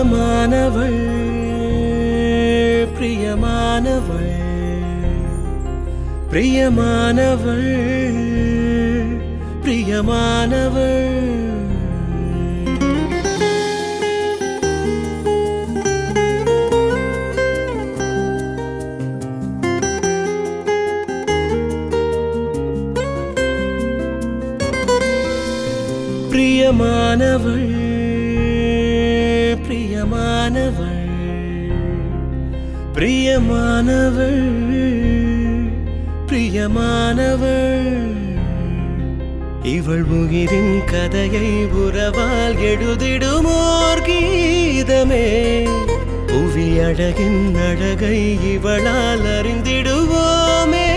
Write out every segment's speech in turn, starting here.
பிரியமானவள் பிரியமானவள் பிரியமானவள் பிரியமானவள் பிரியமானவள் பிரியமானவள் பிரியமானவள் பிரியமானவள் இவள் உயிரின் கதையை உறவால் எழுதிடுமோர் கீதமே புவி அழகின் அழகை இவளால் அறிந்திடுவோமே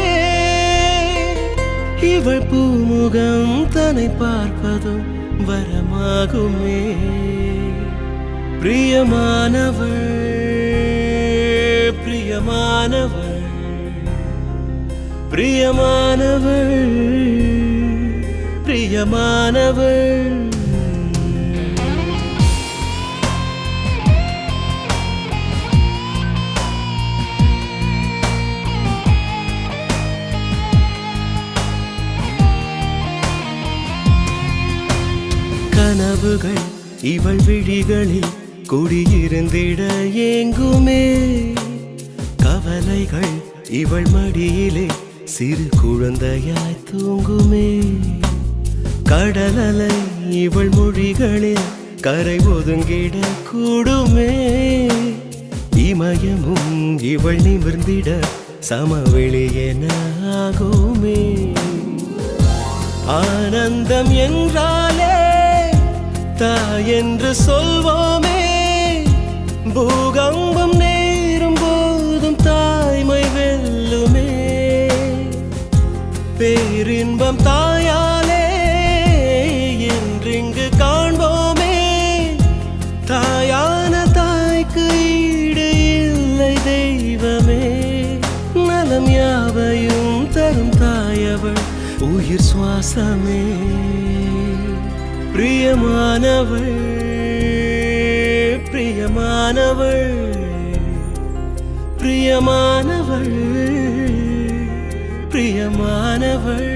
இவள் பூமுகம் தன்னை பார்ப்பதும் வரமாகுமே பிரியமானவள் பிரியமானவள் பிரியமானவள் பிரியமானவள் கனவுகள் இவள் விழிகளில் குடியிருந்திட ஏங்குமே கவலைகள் இவள் மடியிலே சிறு குழந்தையாய் தூங்குமே கடலலை இவள் மொழிகளில் கரை ஒதுங்கிட கூடுமே இமயமும் இவள் நிமிர்ந்திட சமவெளி என ஆகுமே ஆனந்தம் என்றாலே தாய் என்று சொல்வோமே பூகம்பம் நேரும் போதும் தாய்மை வெல்லுமே பேரின்பம் தாயாலே என்றிங்கு காண்போமே தாயான தாய்க்கு ஈடு இல்லை தெய்வமே நலம் யாவையும் தரும் தாயவள் உயிர் சுவாசமே பிரியமானவள் பிரியமானவள் பிரியமானவள் பிரியமானவள்